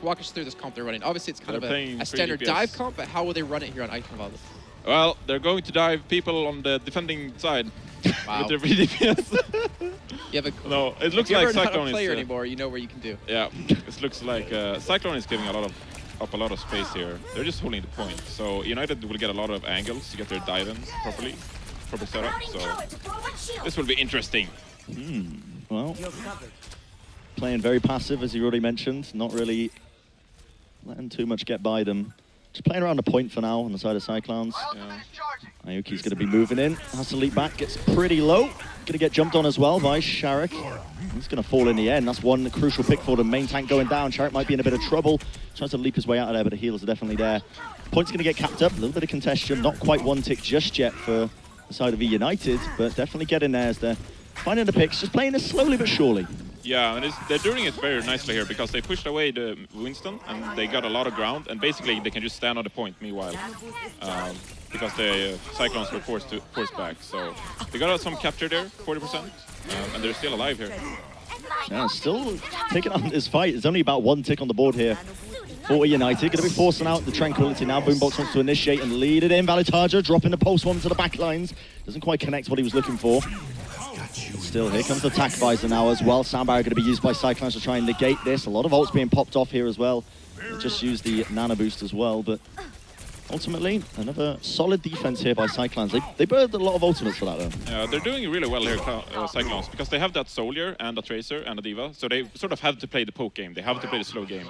walk us through this comp they're running. Obviously, it's kind of a standard DPS. Dive comp, but how will they run it here on Eichenwalde? Well, they're going to dive people on the defending side with their VDPS. You have a, no, it looks like Cyclone is... player is... anymore, you know where you can do. Yeah, it looks like Cyclone is giving up a lot of space here. They're just holding the point. So United will get a lot of angles to get their dive in properly. Proper setup, so this will be interesting. Well, playing very passive, as you already mentioned, not really letting too much get by them. Just playing around the point for now on the side of Cyclowns. Yeah. iuKeEe's going to be moving in, has to leap back, gets pretty low. Going to get jumped on as well by sharyk. He's going to fall in the end. That's one crucial pick for the main tank going down. sharyk might be in a bit of trouble. Tries to leap his way out of there, but the heals are definitely there. Point's going to get capped up, a little bit of congestion. Not quite one tick just yet for the side of eUnited, but definitely getting there as they're finding the picks, just playing this slowly but surely. Yeah, and they're doing it very nicely here because they pushed away the Winston and they got a lot of ground, and basically they can just stand on the point meanwhile because the Cyclones were forced back. So they got some capture there, 40%, and they're still alive here. Yeah, still taking on this fight. There's only about one tick on the board here for eUnited. Going to be forcing out the tranquility now. Boombox wants to initiate and lead it in. vallutaja dropping the pulse one to the back lines. Doesn't quite connect what he was looking for. Still, here comes the attack visor now as well. Sound barrier going to be used by Cyclowns to try and negate this. A lot of ults being popped off here as well. They just used the nano boost as well, but ultimately, another solid defense here by Cyclowns. They burned a lot of ultimates for that, though. Yeah, they're doing really well here, Cyclones, because they have that Soldier and a Tracer and a Diva, so they sort of have to play the poke game. They have to play the slow game.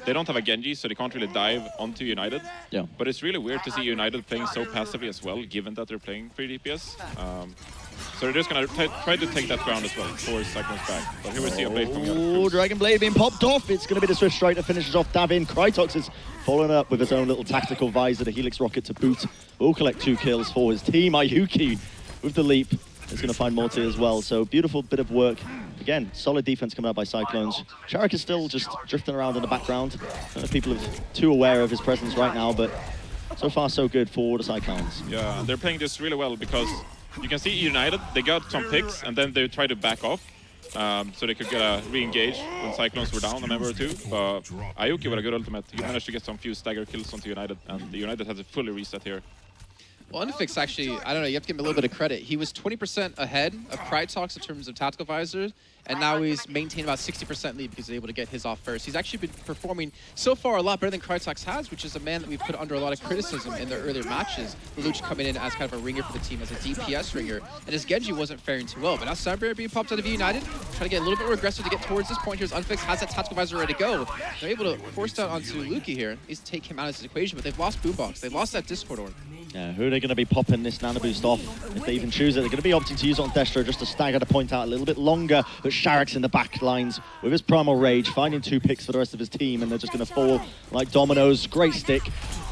They don't have a Genji, so they can't really dive onto United. Yeah. But it's really weird to see United playing so passively as well, given that they're playing 3 DPS. So they're just going to try to take that ground as well, force Cyclones back. But here we see a blade coming out. Oh, Dragon Blade being popped off. It's going to be the Swift Strike that finishes off Davin. Krytox is following up with his own little tactical visor, the Helix Rocket to boot. Will collect 2 kills for his team. iuKeEe with the leap is going to find Morte as well. So beautiful bit of work. Again, solid defense coming out by Cyclones. sharyk is still just drifting around in the background. I don't know if people are too aware of his presence right now, but so far so good for the Cyclones. Yeah, and they're playing this really well because you can see United, they got some picks and then they tried to back off so they could get re-engage when Cyclones were down a member or two. But iuKeEe with a good ultimate, he managed to get some few stagger kills onto United, and the United has a fully reset here. Well, uNFixed actually, I don't know, you have to give him a little bit of credit. He was 20% ahead of Krytox in terms of tactical visors, and now he's maintained about 60% lead because he's able to get his off first. He's actually been performing so far a lot better than Krytox has, which is a man that we've put under a lot of criticism in their earlier matches. Lelouch coming in as kind of a ringer for the team, as a DPS ringer, and his Genji wasn't faring too well. But now Cyber being popped out of eUnited, trying to get a little bit more aggressive to get towards this point. Here's uNFixed, has that tactical visor ready to go. They're able to force down onto Luki here. Needs to take him out of this equation, but they've lost Boombox. They've lost that Discord orb. Yeah, who are they going to be popping this nano boost off if they even choose it? They're going to be opting to use it on destro just to stagger the point out a little bit longer, but sharyk's in the back lines with his primal rage, finding 2 picks for the rest of his team, and they're just going to fall like dominoes. Great stick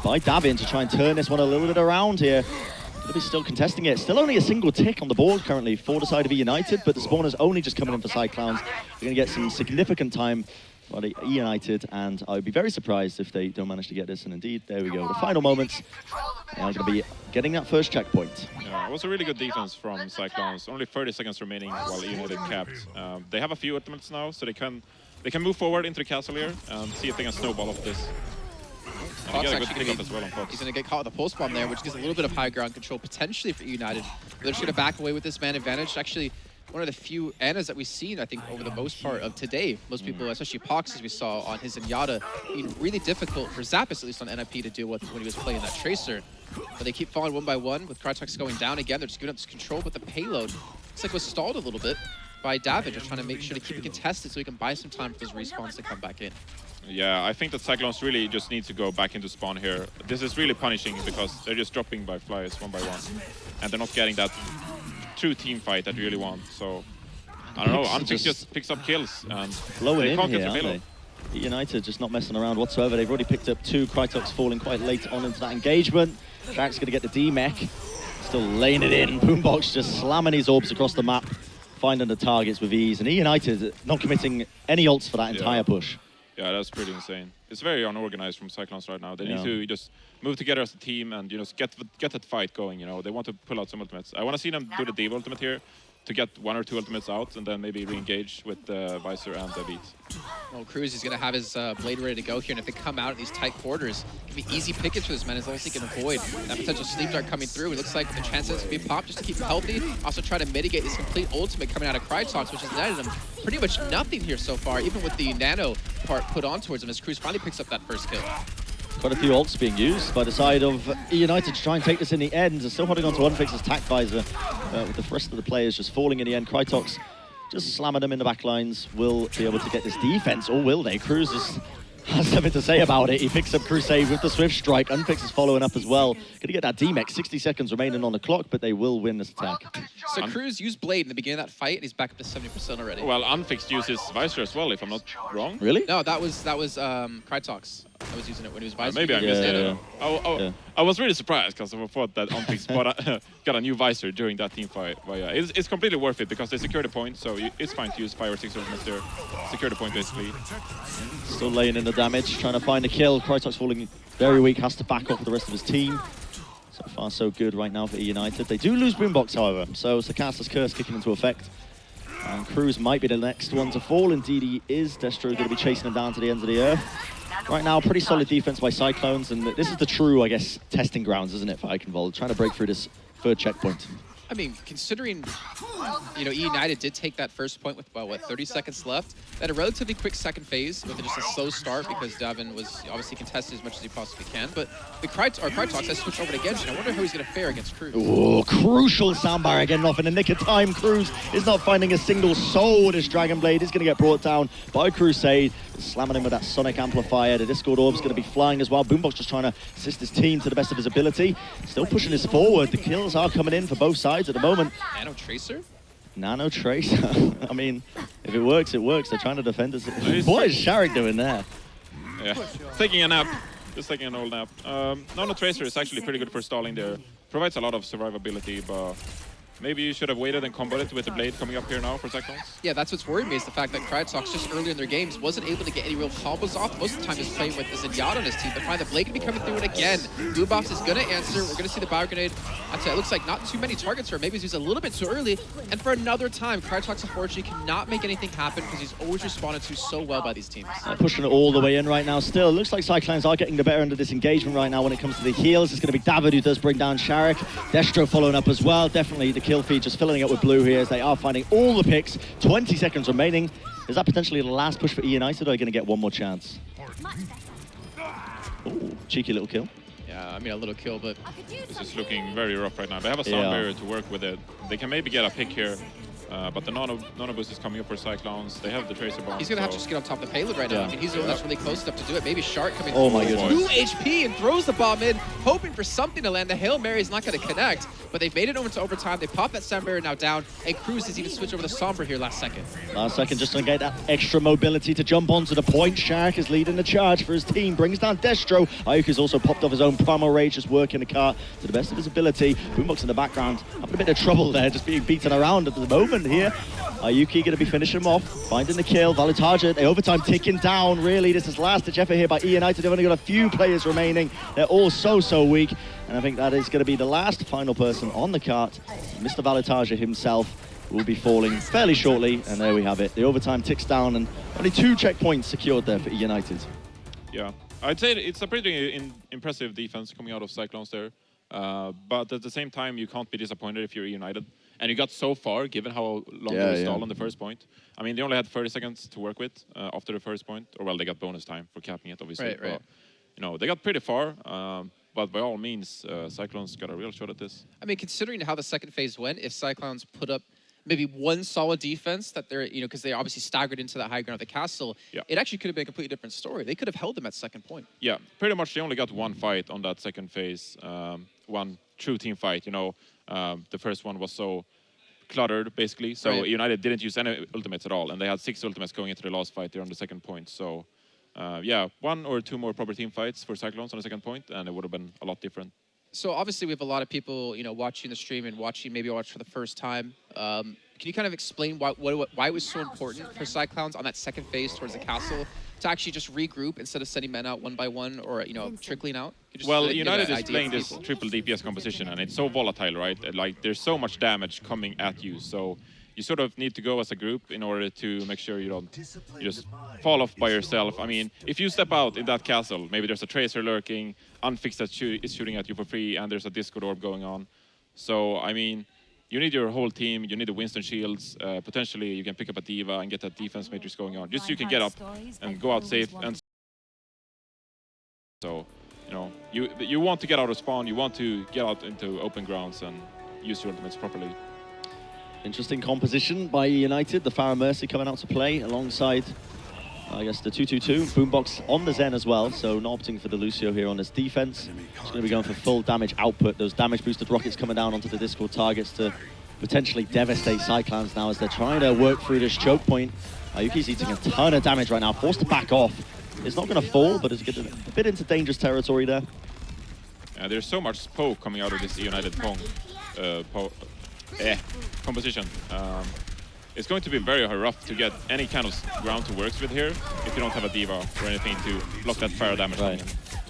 by Davin to try and turn this one a little bit around here. Going to be still contesting it. Still only a single tick on the board currently for the side of eUnited, but the spawner's only just coming in for Cyclowns. They're going to get some significant time for the eUnited, and I would be very surprised if they don't manage to get this, and indeed, there we go. The final moments, they are going to be getting that first checkpoint. Yeah, it was a really good defense from Cyclones. Only 30 seconds remaining while eUnited capped. They have a few ultimates now, so they can move forward into the castle here and see if they can snowball off this. Fox actually going to he's going to get caught with a pulse bomb there, which gives a little bit of high ground control potentially for eUnited. They're just going to back away with this man advantage. Actually, one of the few Annas that we've seen, I think, over the most part of today. Most people, especially Pox, as we saw on his Zenyatta, being really difficult for Zappis, at least on NIP, to deal with when he was playing that Tracer. But they keep falling one by one, with Krytox going down again. They're just giving up this control, but the payload looks like it was stalled a little bit by Davin, just trying to make sure to keep it contested so he can buy some time for those respawns to come back in. Yeah, I think that Cyclones really just need to go back into spawn here. This is really punishing because they're just dropping by flies one by one, and they're not getting that true team fight that you really want. So I don't know, uNFixed just picks up kills and blowing they in can't here, get the aren't payload. they? eUnited just not messing around whatsoever. They've already picked up 2. Krytox falling quite late on into that engagement. sharyk's going to get the D-mech. Still laying it in. Boombox just slamming his orbs across the map, finding the targets with ease. And eUnited not committing any ults for that entire push. Yeah, that's pretty insane. It's very unorganized from Cyclones right now. They need to just move together as a team and, you know, get that fight going, you know. They want to pull out some ultimates. I want to see them do the Diva ultimate here to get 1 or 2 ultimates out and then maybe re-engage with the Visor and the Beats. Well, Kruise is going to have his blade ready to go here, and if they come out in these tight quarters, it can be easy pickings for this man as long as he can avoid that potential sleep dart coming through. It looks like the chances to be popped just to keep him healthy. Also try to mitigate this complete ultimate coming out of Krytox, which has netted him pretty much nothing here so far, even with the nano part put on towards him as Kruise finally picks up that first kill. Quite a few ults being used by the side of eUnited to try and take this in the end. They're still holding on to uNFixed's attack visor, with the rest of the players just falling in the end. Krytox just slamming them in the back lines. Will be able to get this defense, or will they? Kruise has something to say about it. He picks up Crusade with the Swift Strike. uNFixed is following up as well. Gonna get that DMEX, 60 seconds remaining on the clock, but they will win this attack. So Kruise used Blade in the beginning of that fight, and he's back up to 70% already. Well, uNFixed uses Visor as well, if I'm not wrong. Really? No, that was Krytox. I was using it when he was Visor. Maybe I missed it. Yeah. I was really surprised because I thought that uNFixed got a new Visor during that team fight. But yeah, it's completely worth it because they secure the point, so it's fine to use 5 or 6 ultimates there. Secure the point basically. Still laying in the damage, trying to find a kill. Krytox falling very weak, has to back off with the rest of his team. So far, so good right now for eUnited. They do lose Boombox, however, so it's the caster's curse kicking into effect. And Kruise might be the next one to fall. Indeed, he is. Destro is going to be chasing him down to the ends of the earth. Right now, pretty solid defense by Cyclowns, and this is the true, I guess, testing grounds, isn't it, for Eichenwalde, trying to break through this third checkpoint. I mean, considering, you know, eUnited did take that first point with, well, what, 30 seconds left. They had a relatively quick second phase with just a slow start because Davin was obviously contested as much as he possibly can. But the Krytox has switched over to Genshin. I wonder how he's going to fare against Kruise. Oh, crucial soundbar getting off in the nick of time. Kruise is not finding a single soul. This Dragon Blade is going to get brought down by Crusade. Slamming him with that Sonic Amplifier. The Discord Orb's going to be flying as well. Boombox just trying to assist his team to the best of his ability. Still pushing this forward. The kills are coming in for both sides at the moment. Nano Tracer? Nano Tracer. I mean, if it works, it works. They're trying to defend us. What is sharyk doing there? Yeah, taking a nap. Just taking an old nap. Nano Tracer is actually pretty good for stalling there. Provides a lot of survivability, but maybe you should have waited and comboed it with the Blade coming up here now for Cyclowns. Yeah, that's what's worried me is the fact that Krytox just earlier in their games wasn't able to get any real combos off. Most of the time he's playing with Zenyatta on his team, but find the Blade can be coming through it again. Boombox is going to answer. We're going to see the Bio Grenade. I'd say it looks like not too many targets for him. Maybe he's used a little bit too early. And for another time, Krytox unfortunately cannot make anything happen because he's always responded to so well by these teams. Pushing it all the way in right now still. It looks like Cyclowns are getting the better end of this engagement right now when it comes to the heals. It's going to be Davin who does bring down sharyk. Destro following up as well. Definitely the kill feed just filling it with blue here as they are finding all the picks. 20 seconds remaining. Is that potentially the last push for eUnited, or are they going to get one more chance? Ooh, cheeky little kill. Yeah, I mean a little kill, but This is looking very rough right now. They have a sound barrier to work with it. They can maybe get a pick here. But the nano boost is coming up for Cyclowns. They have the Tracer bomb. he's going to have to just get on top of the payload right now. I mean, he's the one that's really close enough to do it. Maybe sharyk coming Oh my through. goodness. 2 HP and throws the bomb in, hoping for something to land. The Hail Mary is not going to connect, but they've made it over to overtime. They pop that sound barrier now down, and Kruise has even switched over the Sombra here last second. Last second, just to get that extra mobility to jump onto the point. sharyk is leading the charge for his team, brings down Destro. iuKeEe's also popped off his own Primal Rage, just working the cart to the best of his ability. Boombox in the background, having a bit of trouble there, just being beaten around at the moment here. iuKeEe going to be finishing him off, finding the kill. Vallutaja, the overtime ticking down, really. This is last-ditch effort here by eUnited. They've only got a few players remaining. They're all so weak. And I think that is going to be the last final person on the cart. Mr. Vallutaja himself will be falling fairly shortly. And there we have it. The overtime ticks down and only 2 checkpoints secured there for eUnited. Yeah, I'd say it's a pretty impressive defense coming out of Cyclowns there. But at the same time, you can't be disappointed if you're eUnited. And you got so far, given how long they stalled on the first point. I mean, they only had 30 seconds to work with after the first point. Or, well, they got bonus time for capping it, obviously. Right. But, you know, they got pretty far. But by all means, Cyclowns got a real shot at this. I mean, considering how the second phase went, if Cyclowns put up maybe one solid defense that they're, you know, because they obviously staggered into that high ground of the castle, it actually could have been a completely different story. They could have held them at second point. Yeah, pretty much they only got one fight on that second phase. One true team fight, you know. The first one was so cluttered, basically. So eUnited didn't use any ultimates at all. And they had 6 ultimates going into the last fight there on the second point. So, yeah, 1 or 2 more proper team fights for Cyclowns on the second point, and it would have been a lot different. So obviously we have a lot of people, you know, watching the stream and maybe watch for the first time. Can you kind of explain why it was so important for Cyclowns on that second phase towards the castle to actually just regroup instead of sending men out one by one or, you know, trickling out? Well, United is playing this triple DPS composition, and it's so volatile, right? Like, there's so much damage coming at you, so you sort of need to go as a group in order to make sure you don't just fall off by yourself. I mean, if you step out in that castle, maybe there's a Tracer lurking, uNFixed that is shooting at you for free, and there's a Discord orb going on. So, I mean, you need your whole team, you need the Winston shields, potentially you can pick up a D.Va and get that defense matrix going on. Just so you can get up and go out safe. And so, you know, you want to get out of spawn, you want to get out into open grounds and use your ultimates properly. Interesting composition by eUnited. The Pharah Mercy coming out to play alongside, I guess, the 2-2-2. Boombox on the Zen as well, so not opting for the Lucio here on his defense. Just going to be going for full damage output. Those damage boosted rockets coming down onto the Discord targets to potentially devastate Cyclowns now as they're trying to work through this choke point. iuKeEe's eating a ton of damage right now, forced to back off. It's not going to fall, but it's getting a bit into dangerous territory there. There's so much poke coming out of this eUnited Pong composition. It's going to be very rough to get any kind of ground to work with here if you don't have a D.Va or anything to block that fire damage. Right.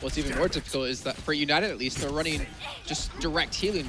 What's even more difficult is that for United, at least, they're running just direct healing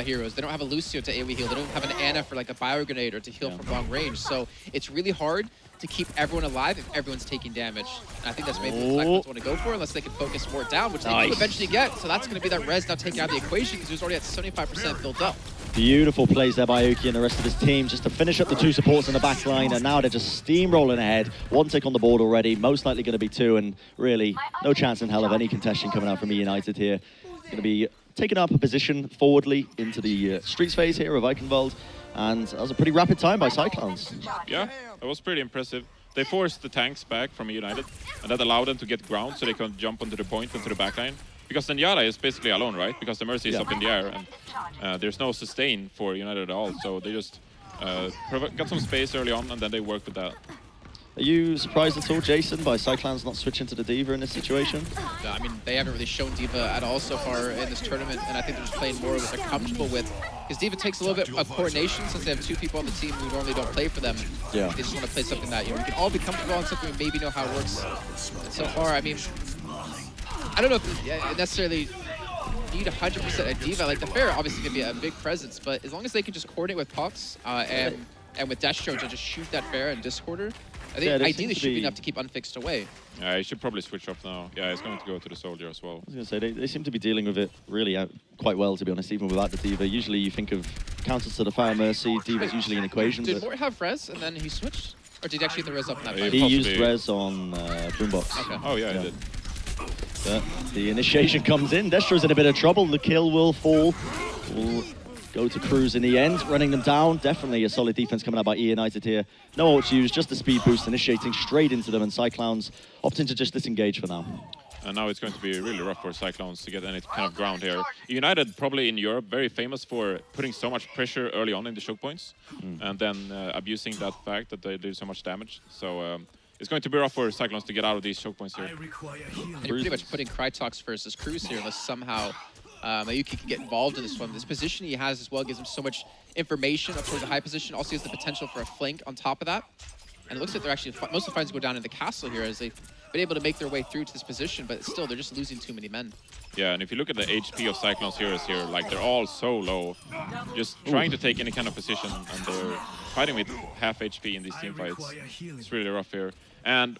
heroes. They don't have a Lucio to AoE heal. They don't have an Ana for like a bio grenade or to heal from long range. So it's really hard to keep everyone alive if everyone's taking damage. And I think that's maybe what Cyclowns want to go for, unless they can focus more down, which they will eventually get. So that's going to be that res now taken out of the equation because he was already at 75% built up. Beautiful plays there by iuKeEe and the rest of his team just to finish up the two supports in the back line, and now they're just steamrolling ahead. One tick on the board already, most likely going to be two, and really no chance in hell of any contention coming out from eUnited here. Going to be taking up a position forwardly into the streets phase here of Eichenwalde, and that was a pretty rapid time by Cyclowns. Yeah, that was pretty impressive. They forced the tanks back from eUnited, and that allowed them to get ground so they can jump onto the point, onto the backline. Because Zenyatta is basically alone, right? Because the Mercy is up in the air, and there's no sustain for United at all. So they just got some space early on, and then they worked with that. Are you surprised at all, Jason, by Cyclowns not switching to the D.Va in this situation? No, I mean, they haven't really shown D.Va at all so far in this tournament, and I think they're just playing more what they're comfortable with. Because D.Va takes a little bit of coordination, since they have two people on the team who normally don't play for them. Yeah. They just want to play something that, you know, we can all be comfortable on, something we maybe know how it works. And so far, I mean, I don't know if you necessarily need 100% a D.Va. Like, the Pharah obviously can be a big presence, but as long as they can just coordinate with Pucks and with destro to just shoot that Pharah and Discorder, I think ideally should be enough to keep uNFixed away. Yeah, he should probably switch off now. Yeah, he's going to go to the Soldier as well. I was going to say, they seem to be dealing with it really quite well, to be honest, even without the D.Va. Usually you think of counters to the Pharah Mercy, D.Va's usually an equation. Did Morte have res and then he switched? Or did he actually get the res up in that fight? He used res on Boombox. Okay. Oh, yeah, he did. But the initiation comes in. Destro's in a bit of trouble. The kill will fall. Will go to Kruise in the end, running them down. Definitely a solid defense coming out by eUnited here. No ult to use, just the speed boost, initiating straight into them, and Cyclowns opting to just disengage for now. And now it's going to be really rough for Cyclowns to get any kind of ground here. United, probably in Europe, very famous for putting so much pressure early on in the choke points, and then abusing that fact that they do so much damage. So it's going to be rough for Cyclowns to get out of these choke points here. And you're pretty much putting Krytox versus Kruise here, unless somehow iuKeEe can get involved in this one. This position he has as well gives him so much information up towards the high position. Also, he has the potential for a flank on top of that. And it looks like they're actually, most of the fights go down in the castle here as they've been able to make their way through to this position, but still, they're just losing too many men. Yeah, and if you look at the HP of Cyclowns heroes here, like, they're all so low. Just trying to take any kind of position, and they're fighting with half HP in these team fights. It's really rough here. And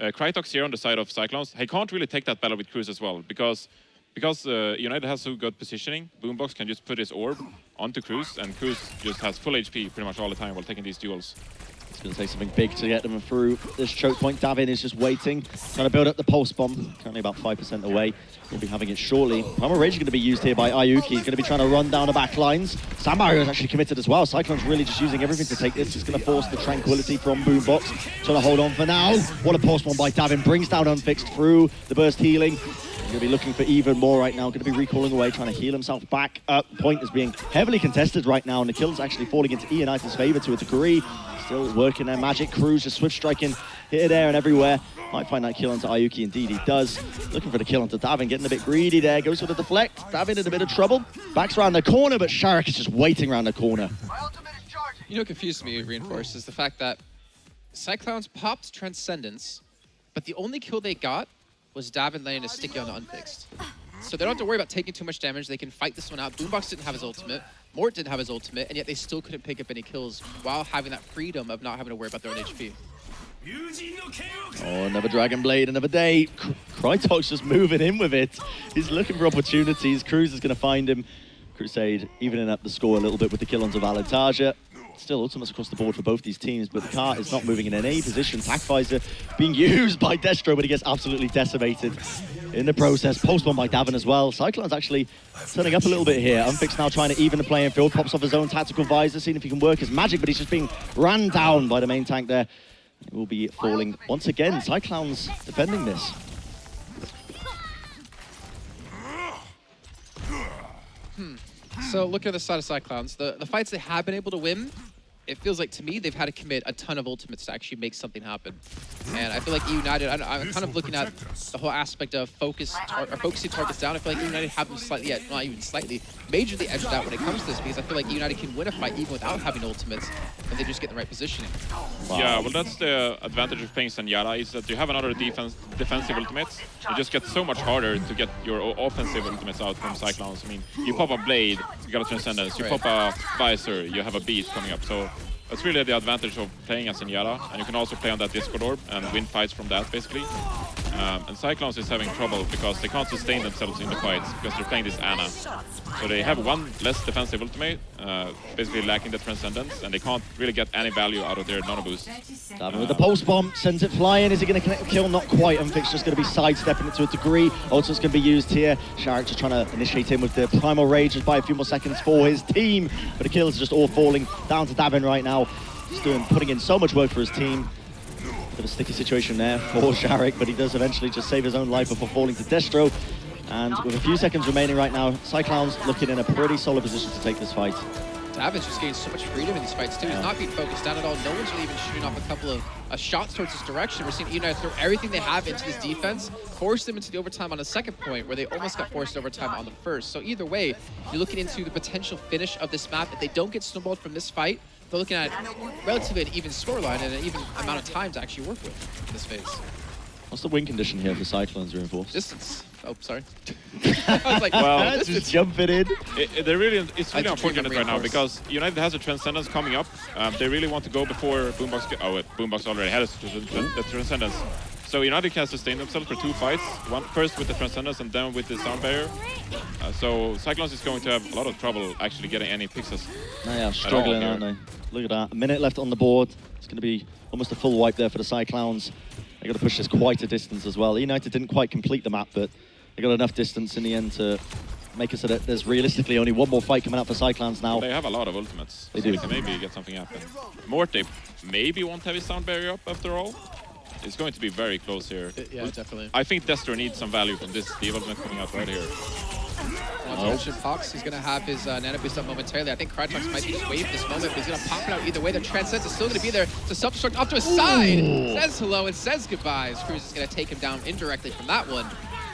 Krytox here on the side of Cyclowns, he can't really take that battle with Kruise as well, because United has so good positioning, Boombox can just put his orb onto Kruise, and Kruise just has full HP pretty much all the time while taking these duels. It's going to take something big to get them through this choke point. Davin is just waiting, trying to build up the pulse bomb. Currently about 5% away. We'll be having it shortly. Primal Rage is going to be used here by iuKeEe. He's going to be trying to run down the back lines. Sambario is actually committed as well. Cyclone's really just using everything to take this. He's going to force the tranquility from Boombox. Trying to hold on for now. What a pulse bomb by Davin. Brings down uNFixed through the burst healing. He's going to be looking for even more right now. Going to be recalling away, trying to heal himself back up. Point is being heavily contested right now, and the kill's actually falling into eUnited's favor to a degree. Still working their magic. Kruise just swift striking here, there, and everywhere. Might find that kill onto iuKeEe. Indeed, he does. Looking for the kill onto Davin, getting a bit greedy there. Goes for the deflect. Davin in a bit of trouble. Backs around the corner, but sharyk is just waiting around the corner. You know what confused me, Reinforce, is the fact that Cyclowns popped Transcendence, but the only kill they got was Davin laying a sticky on the uNFixed. So they don't have to worry about taking too much damage. They can fight this one out. Boombox didn't have his ultimate. Morte didn't have his ultimate, and yet they still couldn't pick up any kills while having that freedom of not having to worry about their own HP. Oh, another Dragon Blade, another day. Krytox just moving in with it. He's looking for opportunities. Kruise is going to find him. Crusade evening up the score a little bit with the kill onto vallutaja. Still ultimates across the board for both these teams, but the car is not moving in any position. Tackvisor being used by Destro, but he gets absolutely decimated in the process. Post one by Davin as well. Cyclowns actually turning up a little bit here. uNFixed now trying to even the playing field. Pops off his own tactical visor, seeing if he can work his magic, but he's just being ran down by the main tank there. He will be falling once again. Cyclowns defending this. So looking at the side of Cyclowns, the fights they have been able to win, it feels like to me they've had to commit a ton of ultimates to actually make something happen. And I feel like eUnited, I'm kind of looking at the whole aspect of focusing targets down. I feel like eUnited have them slightly, not even slightly, majorly edged out when it comes to this, because I feel like eUnited can win a fight even without having ultimates, and they just get the right positioning. Wow. Yeah, well, that's the advantage of playing Zenyatta, is that you have another defensive ultimates. It just gets so much harder to get your offensive ultimates out from Cyclowns. I mean, you pop a Blade, you got a Transcendence. You pop a Visor, you have a Beat coming up. So that's really the advantage of playing as Zenyatta, and you can also play on that Discord Orb and win fights from that, basically. And Cyclowns is having trouble because they can't sustain themselves in the fights because they're playing this Ana. So they have one less defensive ultimate, basically lacking the Transcendence, and they can't really get any value out of their Nano Boost. Davin with the pulse bomb, sends it flying. Is he going to connect the kill? Not quite. uNFixed just going to be sidestepping it to a degree. Also, it's going to be used here. sharyk just trying to initiate him with the Primal Rage, just buy a few more seconds for his team. But the kills are just all falling down to Davin right now. He's putting in so much work for his team. Bit of a sticky situation there for sharyk, but he does eventually just save his own life before falling to Destro. And with a few seconds remaining right now, Cyclowns looking in a pretty solid position to take this fight. Davin's just getting so much freedom in these fights too. He's not being focused down at all. No one's really even shooting off a couple of shots towards this direction. We're seeing eUnited throw everything they have into this defense, force them into the overtime on the second point, where they almost got forced overtime on the first. So either way, you're looking into the potential finish of this map. If they don't get snowballed from this fight, they're looking at relatively an even scoreline and an even amount of time to actually work with in this phase. What's the win condition here for Cyclowns reinforced? Distance. Oh, sorry. I was like, well, just jumping in. It's really unfortunate right now because eUnited has a Transcendence coming up. They really want to go before Boombox. Boombox already has the Transcendence. So eUnited can sustain themselves for two fights. First with the Transcendence and then with the Sound Barrier. So Cyclowns is going to have a lot of trouble actually getting any pixels. Yeah, struggling, aren't they? Look at that. A minute left on the board. It's going to be almost a full wipe there for the Cyclowns. They got to push this quite a distance as well. eUnited didn't quite complete the map, but they got enough distance in the end to make it so that there's realistically only one more fight coming out for Cyclowns now. They have a lot of ultimates. They so do. They can maybe get something happen. Morte maybe won't have his Sound Barrier up after all. It's going to be very close here. Yeah, definitely. I think Destro needs some value from this development coming out right here. Pox, he's going to have his Nano Boost up momentarily. I think Krytox might be just waiting this moment, but he's going to pop it out either way. The Transcendence is still going to be there to self-destruct off to his side. Says hello and says goodbye. Kruise is going to take him down indirectly from that one.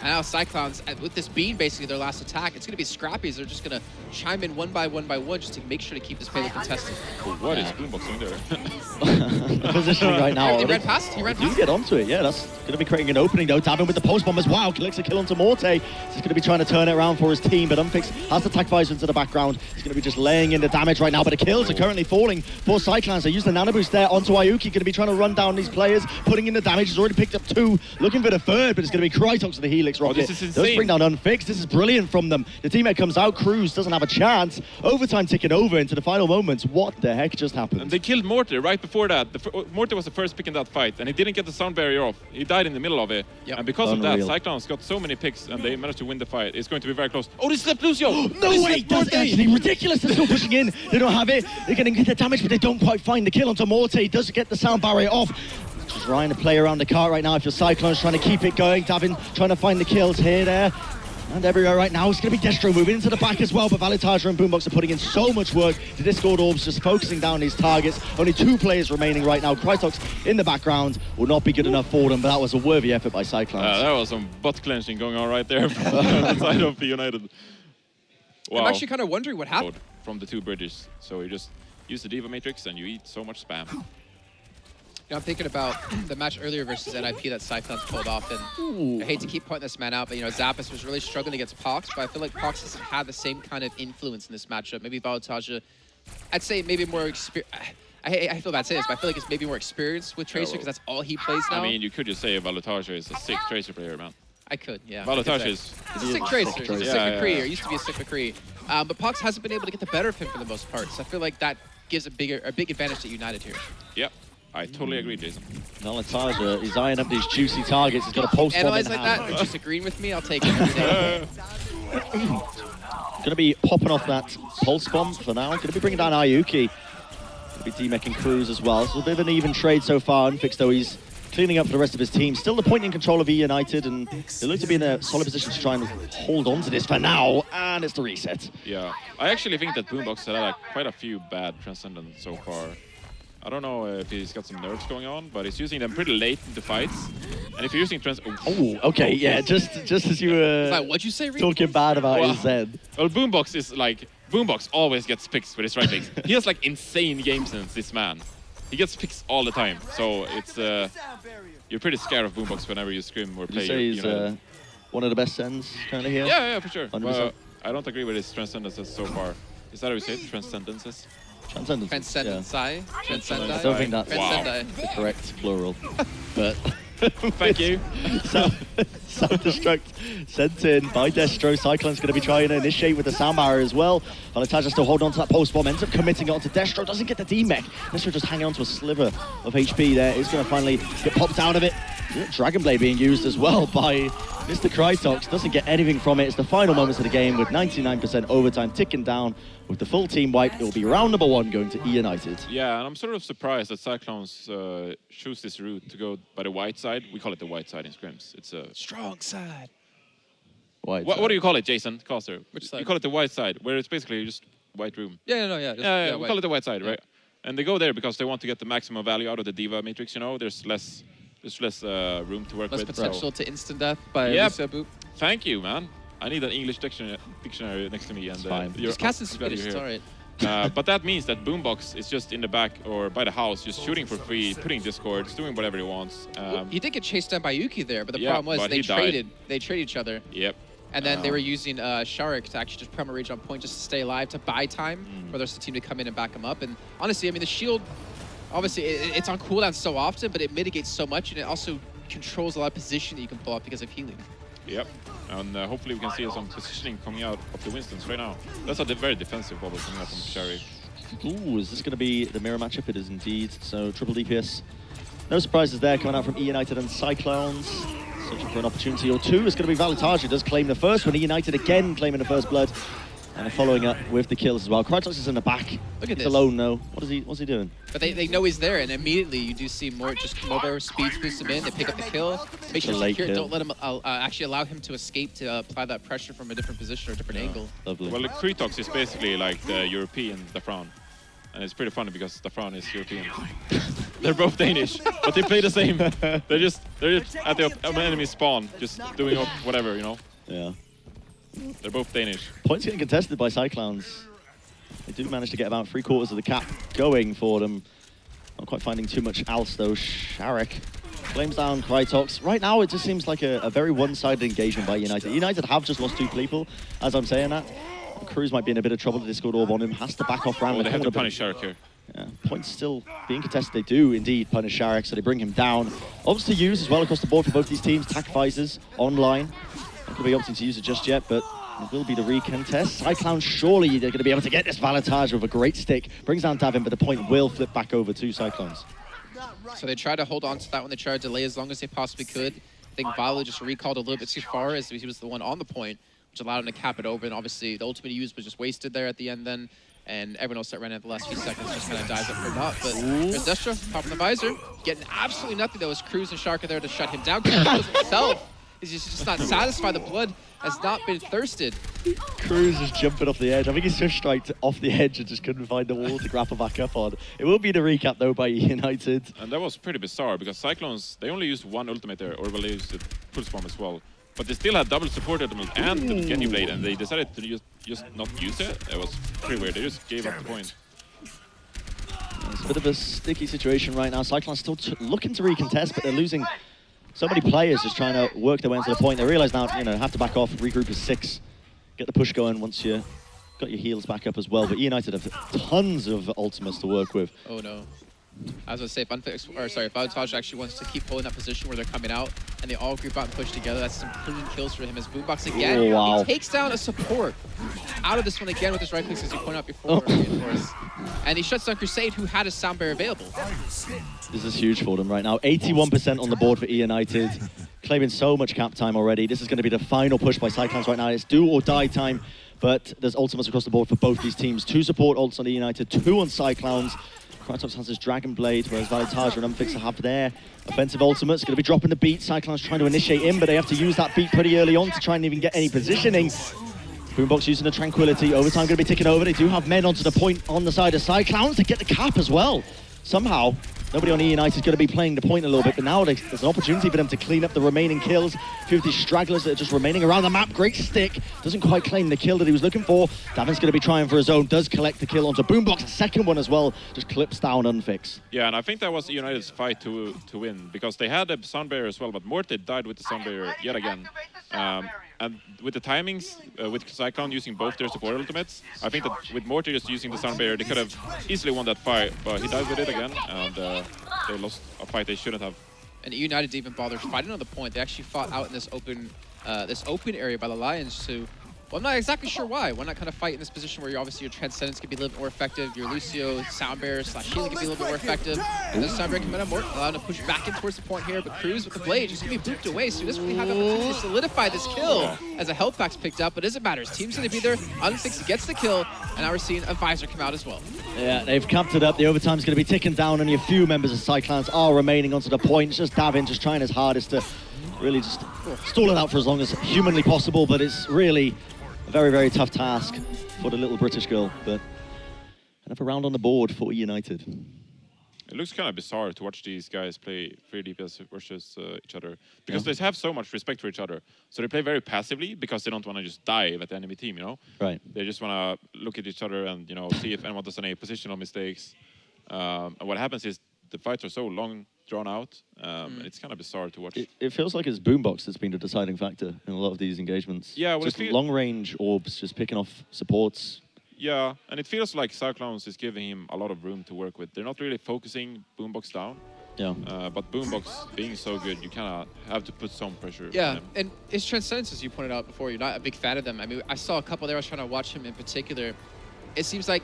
And now Cyclowns, with this being basically their last attack, it's going to be scrappies. They're just going to chime in one by one just to make sure to keep this payload contested. What is Boombox doing there? Positioning right now. He ran past. He ran past. You get onto it, yeah. That's going to be creating an opening though. Davin with the post bomb as well. Collects a kill onto Morte. He's going to be trying to turn it around for his team, but uNFixed has the attack visor into the background. He's going to be just laying in the damage right now, but the kills are currently falling for Cyclowns. They use the Nano Boost there onto iuKeEe. Going to be trying to run down these players, putting in the damage. He's already picked up 2, looking for the 3rd, but it's going to be Krytox with the Helix rocket. This is insane. Does bring down uNFixed. This is brilliant from them. The teammate comes out. Kruise doesn't have a chance. Overtime ticking over into the final moments. What the heck just happened? And they killed Morte right before that. Morte was the first pick in that fight, and he didn't get the Sound Barrier off. He died in the middle of it. Yep. And because Unreal. of that, Cyclowns got so many picks, and they managed to win the fight. It's going to be very close. Oh, they slept Lucio! No way! That's actually ridiculous. They're still pushing in. They don't have it. They're going to get the damage, but they don't quite find the kill onto Morte. He does get the Sound Barrier off. Just trying to play around the cart right now if you're Cyclowns, trying to keep it going. Davin trying to find the kills here, there, and everywhere right now. It's going to be Destro moving into the back as well, but vallutaja and Boombox are putting in so much work. The Discord Orbs just focusing down these targets. Only 2 players remaining right now. Krytox in the background will not be good enough for them, but that was a worthy effort by Cyclowns. That was some butt clenching going on right there from the side of eUnited. Wow. I'm actually kind of wondering what happened. From the 2 bridges. So you just use the Diva Matrix and you eat so much spam. I'm thinking about the match earlier versus NIP that Cyclowns pulled off, and I hate to keep pointing this man out, but Zappos was really struggling against Pox, but I feel like Pox hasn't had the same kind of influence in this matchup. Maybe vallutaja, I'd say maybe more experience. I feel bad saying this, but I feel like it's maybe more experience with Tracer because that's all he plays now. I mean, you could just say vallutaja is a sick Tracer player, man. I could, yeah. vallutaja is... He's a sick Tracer. He's a sick McCree, or used to be a sick McCree. But Pox hasn't been able to get the better of him for the most part, so I feel like that gives a big advantage to United here. Yep. I totally agree, Jason. vallutaja is eyeing up these juicy targets. He's got a pulse bomb Analyze in like hand. that, or just agreeing with me, I'll take it every day. Going to be popping off that pulse bomb for now. Going to be bringing down iuKeEe. Going to be demecking Kruise as well. So a bit of an even trade so far. uNFixed, though, he's cleaning up for the rest of his team. Still the point in control of eUnited, and they look to be in a solid position to try and hold on to this for now. And it's the reset. Yeah. I actually think that Boombox had like, quite a few bad Transcendents so far. I don't know if he's got some nerfs going on, but he's using them pretty late in the fights. And if you're using Oh, okay, yeah, just as you were Like, what'd you say, Reed? talking bad about his Zen. Well, Boombox is like... Boombox always gets picks with his right legs. He has like insane game sense, this man. He gets picks all the time. So it's... you're pretty scared of Boombox whenever you scrim or play. You say he's one of the best Zens currently here? Yeah, for sure. 100%. Well, I don't agree with his transcendences so far. Is that how you say it? Transcendences? Transcendence. Transcendence. Yeah. Transcendi. I don't think that's Transcendi. the correct plural. But Thank you. Self-destruct sent in by destro. Cyclowns going to be trying to initiate with the sound barrier as well. vallutaja still holding on to that post bomb, ends up committing it onto destro, doesn't get the demech. destro just hanging on to a sliver of HP there. Is going to finally get popped out of it. Dragon Blade being used as well by Mr. Krytox. Doesn't get anything from it. It's the final moments of the game with 99% overtime ticking down. With the full team wipe, it will be round number 1 going to eUnited. Yeah, and I'm sort of surprised that Cyclowns choose this route to go by the white side. We call it the white side in scrims. It's a... Strong side. White What do you call it, Jason Coster? Which side? You call it the white side, where it's basically just white room. Yeah. Yeah, we call it the white side, Yeah. right? And they go there because they want to get the maximum value out of the Diva matrix, you know? There's less room to work Less with. potential to instant death by Yep. Lucia Boop. Thank you, man. I need an English dictionary next to me. And fine. Just cast in Swedish, it's alright. But that means that Boombox is just in the back or by the house, just shooting for free, putting discords, doing whatever he wants. He did get chased down by iuKeEe there, but the yeah, problem was but they he died. traded each other. Yep. And then they were using sharyk to actually just promo rage on point just to stay alive, to buy time for the rest of the team to come in and back him up. And honestly, I mean, the shield, obviously, it's on cooldown so often, but it mitigates so much, and it also controls a lot of position that you can pull up because of healing. Yep. And hopefully we can see some positioning coming out of the Winstons right now. That's a very defensive bubble coming out from sharyk. Ooh, is this going to be the mirror matchup? It is indeed. So triple DPS. No surprises there coming out from eUnited and Cyclowns. Searching for an opportunity or two. It's going to be vallutaja who does claim the first one. eUnited again claiming the first blood. And following up with the kills as well. Krytox is in the back. Look at He's this. alone though. What's he doing? But they know he's there, and immediately you do see Morte just come over, speed boost him in, they pick up the kill, make sure late secure, kill. don't let him actually allow him to escape to apply that pressure from a different position or a different angle. Lovely. Well, the Krytox is basically like the European Davin. And it's pretty funny because Davin is European. They're both Danish, but they play the same. They're just at the enemy spawn, just doing whatever, you know? Yeah. They're both Danish. Points getting contested by Cyclowns. They do manage to get about 3/4 of the cap going for them. Not quite finding too much else though. sharyk claims down Krytox. Right now it just seems like a very one-sided engagement by eUnited. eUnited have just lost 2 people, as I'm saying that. Kruise might be in a bit of trouble. The Discord orb on him. Has to back off round Oh, the they have corner. to punish sharyk here. Yeah, points still being contested. They do indeed punish sharyk, so they bring him down. Options to use as well across the board for both these teams. Tac visors online. Not going to be opting to use it just yet, but it will be the recontest. Cyclowns, surely they're going to be able to get this vallutaja with a great stick. Brings down Davin, but the point will flip back over to Cyclowns. So they tried to hold on to that one. They tried to delay as long as they possibly could. I think Valo just recalled a little bit too far as he was the one on the point, which allowed him to cap it over. And obviously, the ultimate he used was just wasted there at the end then. And everyone else that ran at the last few seconds just kind of dies up for naught. But there's destro, popping the visor, getting absolutely nothing. There was Kruise and sharyk there to shut him down. Kruise himself is just not satisfied. The blood has not been thirsted. Kruise is jumping off the edge. I think he's just striked off the edge and just couldn't find the wall to grapple back up on. It will be the recap though by eUnited. And that was pretty bizarre because Cyclowns, they only used 1 ultimate there, or well, they used the pulse bomb as well. But they still had double support ultimate and the Genji Blade, and they decided to just not use it. It was pretty weird. They just gave up the point. It's a bit of a sticky situation right now. Cyclowns still looking to recontest, but they're losing so many players just trying to work their way into the point. They realize now, have to back off, regroup as 6, get the push going once you got your heals back up as well. But eUnited have tons of ultimates to work with. Oh no. I was going to say, if vallutaja actually wants to keep holding that position where they're coming out and they all group out and push together, that's some clean kills for him as Boombox again. Oh, wow. He takes down a support out of this one again with his right clicks, as you pointed out before, Reinforce. And he shuts down Crusade, who had a sound barrier available. This is huge for them right now. 81% on the board for eUnited, claiming so much cap time already. This is going to be the final push by Cyclowns right now. It's do or die time, but there's ultimates across the board for both these teams. 2 support ults on eUnited, 2 on Cyclowns. Krytox has his Dragon Blade, whereas vallutaja and uNFixed have their offensive ultimates. Going to be dropping the beat. Cyclowns trying to initiate in, but they have to use that beat pretty early on to try and even get any positioning. Boombox using the Tranquility. Overtime going to be ticking over. They do have men onto the point on the side of Cyclowns to get the cap as well. Somehow, nobody on eUnited is going to be playing the point a little bit, but now there's an opportunity for them to clean up the remaining kills. A few of these stragglers that are just remaining around the map. Great stick. Doesn't quite claim the kill that he was looking for. Davin's going to be trying for his own. Does collect the kill onto Boombox. Second one as well. Just clips down uNFixed. Yeah, and I think that was eUnited's fight to win, because they had a sound barrier as well, but Morte died with the sound barrier yet again. And with the timings, with Cyclone using both their support ultimates, I think that with Morte just using the sound barrier, they could have easily won that fight, but he died with it again, and they lost a fight they shouldn't have. And eUnited didn't even bother fighting on the point. They actually fought out in this open area by the Lions to... Well, I'm not exactly sure why. Why not kind of fight in this position where obviously your Transcendence can be a little bit more effective, your Lucio, Sound Bearer / Healing can be a little bit more effective. And then Sound Bearer can come Morte, allowing to push back in towards the point here, but Kruise with the Blade just going to be booped away, so he doesn't really have the opportunity to solidify this kill as a health pack's picked up, but it doesn't matter. His team's going to be there, uNFixed gets the kill, and now we're seeing a Visor come out as well. Yeah, they've capped it up. The overtime's going to be ticking down, only a few members of Cyclowns are remaining onto the point. It's just Davin just trying his hardest to really just stall it out for as long as humanly possible, but it's really a very, very tough task for the little British girl, but another round on the board for eUnited. It looks kind of bizarre to watch these guys play 3 DPS versus each other, because they have so much respect for each other. So they play very passively because they don't want to just dive at the enemy team, Right. They just want to look at each other and, see if anyone does any positional mistakes. And what happens is the fights are so long, drawn out, and it's kind of bizarre to watch. It feels like it's Boombox that's been the deciding factor in a lot of these engagements. Yeah, well, just long-range orbs, just picking off supports. Yeah, and it feels like Cyclowns is giving him a lot of room to work with. They're not really focusing Boombox down. Yeah. But Boombox being so good, you kind of have to put some pressure on him. And his Transcendence, as you pointed out before, you're not a big fan of them. I mean, I saw a couple there, I was trying to watch him in particular. It seems like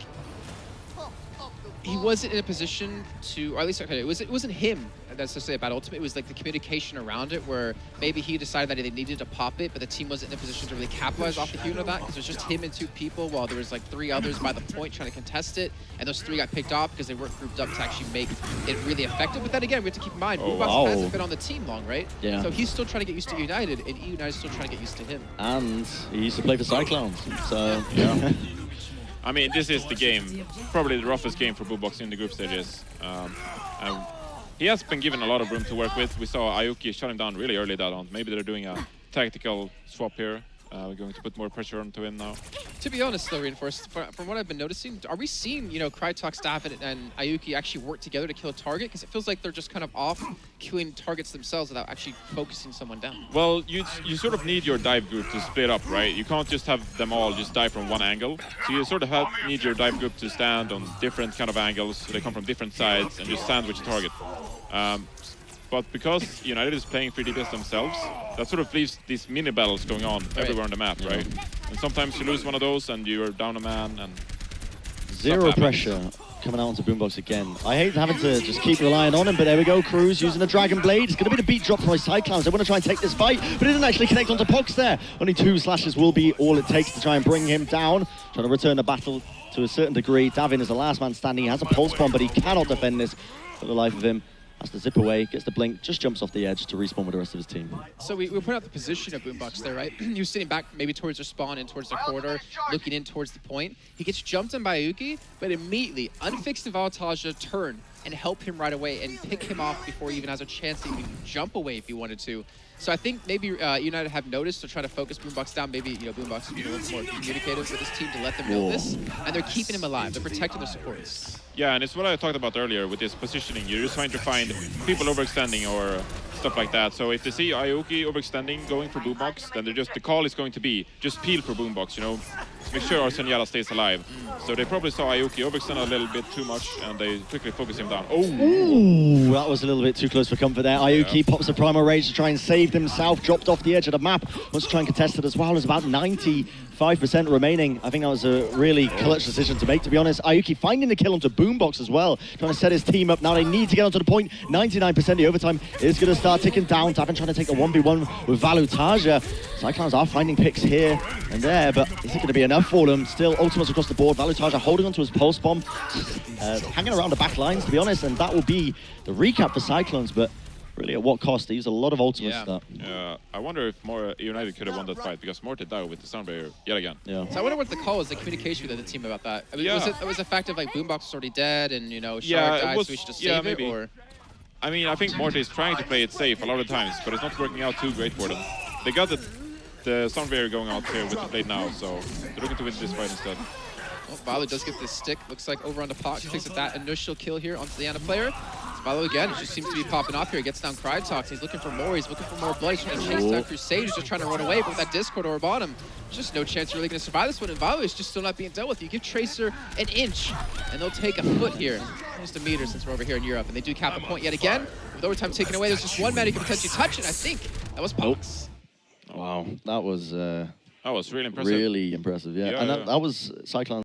he wasn't in a position to, or at least it wasn't him that's to say about ultimate. It was like the communication around it, where maybe he decided that they needed to pop it, but the team wasn't in a position to really capitalize off the healing of that, because it was just him and 2 people, while there was like 3 others by the point trying to contest it, and those 3 got picked off because they weren't grouped up to actually make it really effective. But then again, we have to keep in mind, Boombox hasn't been on the team long, right? Yeah. So he's still trying to get used to eUnited, and eUnited is still trying to get used to him. And he used to play for Cyclowns, so yeah. I mean, this is the game, probably the roughest game for Boombox in the group stages. And he has been given a lot of room to work with. We saw iuKeEe shut him down really early that round. Maybe they're doing a tactical swap here. We're going to put more pressure onto him now. To be honest, though, Reinforced, from what I've been noticing, are we seeing, Krytox, Davin, and iuKeEe actually work together to kill a target? Because it feels like they're just kind of off killing targets themselves without actually focusing someone down. Well, you sort of need your dive group to split up, right? You can't just have them all just dive from one angle. So you sort of need your dive group to stand on different kind of angles, so they come from different sides and just sandwich the target. But because eUnited is playing 3 DPS themselves, that sort of leaves these mini battles going on everywhere on the map, right? And sometimes you lose one of those and you're down a man and... Zero pressure coming out onto Boombox again. I hate having to just keep relying on him, but there we go. Kruise using the Dragon Blade. It's going to be the beat drop by Cyclowns. They want to try and take this fight, but it didn't actually connect onto Pox there. Only 2 slashes will be all it takes to try and bring him down. Trying to return the battle to a certain degree. Davin is the last man standing. He has a pulse bomb, but he cannot defend this for the life of him. Has to zip away, gets the blink, just jumps off the edge to respawn with the rest of his team. So we point out the position of Boombox there, right? He was sitting back maybe towards their spawn and towards the corridor, looking in towards the point. He gets jumped on by iuKeEe, but immediately uNFixed and vallutaja turn and help him right away and pick him off before he even has a chance to even jump away if he wanted to. So I think maybe eUnited have noticed to try to focus Boombox down. Maybe Boombox is a little more communicative with his team to let them know this, and they're keeping him alive. They're protecting their supports. Yeah, and it's what I talked about earlier with this positioning. You're just trying to find people overextending or stuff like that. So if they see iuKeEe overextending, going for Boombox, then the call is going to be just peel for Boombox, make sure Arsenal stays alive. So they probably saw iuKeEe overextend a little bit too much, and they quickly focus him down. Oh! Ooh, that was a little bit too close for comfort there. iuKeEe pops a Primal Rage to try and save himself, dropped off the edge of the map, wants to try and contest it as well. There's about 95% remaining. I think that was a really clutch decision to make, to be honest. iuKeEe finding the kill onto Boombox as well, trying to set his team up. Now they need to get onto the point. 99% of the overtime is going to start ticking down. Davin trying to take a 1v1 with vallutaja. Cyclowns are finding picks here and there, but is it going to be enough for them? Still, ultimates across the board. vallutaja holding onto his pulse bomb, hanging around the back lines, to be honest, and that will be the recap for Cyclowns, but really at what cost? They used a lot of ultimates for that. Yeah, I wonder if more eUnited could have won that fight, because Morte died with the sound barrier yet again. Yeah. So I wonder what the call was, the communication with the team about that. I mean, was it the fact of like Boombox was already dead and sharyk died, so we should just save it, or? I mean, I think Morte is trying to play it safe a lot of times, but it's not working out too great for them. They got the sound barrier going out here with the blade now, so they're looking to win this fight instead. Well, Valo does get this stick. Looks like over on the pot. Picks up that initial kill here onto the Ana player. It's Valo again. It just seems to be popping off here. He gets down Krytox. He's looking for more. He's looking for more blood. He's trying to chase down Crusade. He's just trying to run away, but with that Discord orb on him, there's just no chance you're really going to survive this one. And Valo is just still not being dealt with. You give Tracer an inch, and they'll take a foot here. Just a meter since we're over here in Europe. And they do cap the point yet again. With overtime taken away, there's just one man who can potentially touch it. I think that was Box. Wow, that was really impressive. Really impressive, yeah. And that was Cyclowns.